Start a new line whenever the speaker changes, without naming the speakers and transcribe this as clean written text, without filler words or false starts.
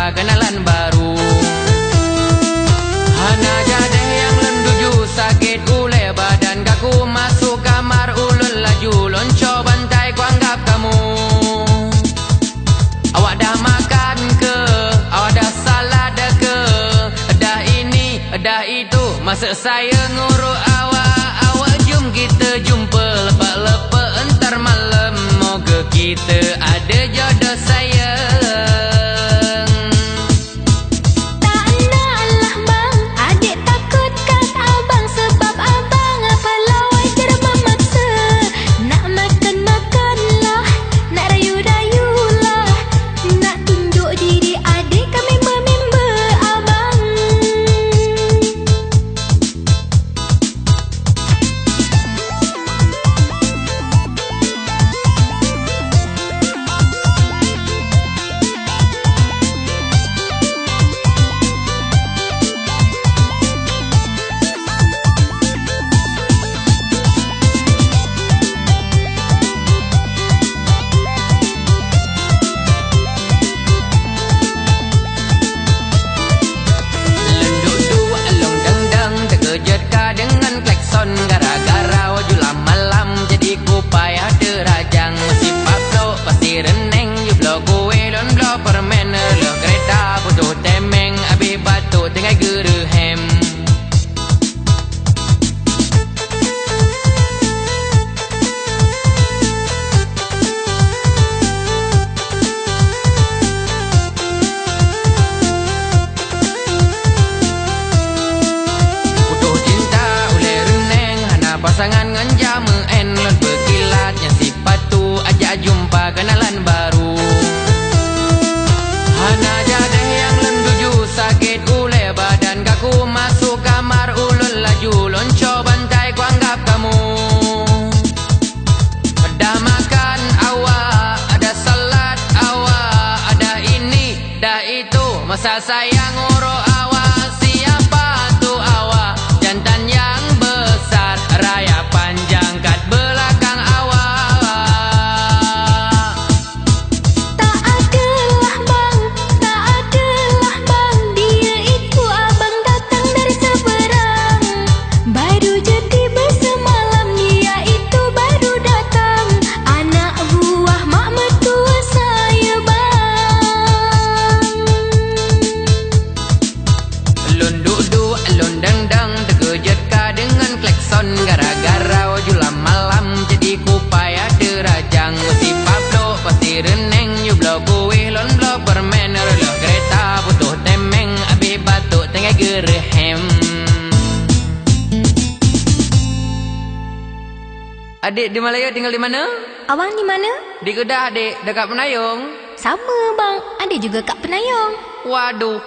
jumpa kenalan baru. Hana gadeh yang lenduju sakit uleh badan kaku, masuk kamar ulun laju lonco bantai ku anggap kamu. Awak dah makan ke? Awak dah salad ke? Dah ini, dah itu, masa saya nguruk awak. Awak jom kita jumpa lepak-lepak entar malam, moga kita ada jodoh sayang.
Tak naklah bang, adik takut kat abang, sebab abang apa lawai kira memaksa. Nak makan-makanlah, nak rayu-rayulah, nak tunjuk diri adik kami memember abang.
Lenduk dua along dang-dang, terkejut kah dengan klakson. Gara-gara wajulah malam, jadi ku payah derajang. Masih Pablo, pasti reneng, you blow kue, lon blow permen. Loh kereta putuh temeng, habis batuk tengah gerehem. Putuh cinta oleh reneng, hana pasangan ngenjama en. Lon berkilatnya si patu, ajak jumpa kenalan baru. Hana jadeh yang lenduju sakit uleh badan kaku, masuk kamar ulun laju lonco bantai ku anggap kamu. Dah makan awak, ada salad awak, ada ini, dah itu, masa saya nguruk awak. Siapa tu awak? Jantan yang besar, raya panjang kat belakang awak.
Tak adalah bang, tak adalah bang, dia itu abang datang dari seberang. Baru je tiba semalam, dia itu baru datang, anak buah mak mertua saya bang.
Alun duduk, alun dang-dang, terkejut kah dengan klakson. Gara-gara wajulah malam, jadi ku payah derajang. Si Pablo pasti reneng, you blow kue, lon blow permen. Loh kereta putuh temeng, habis batuk tengah gerehem. Adik di Malaya tinggal di mana?
Abang di mana?
Di Kedah adik, dekat Penayung.
Sama bang, ada juga kat Penayung.
Waduh,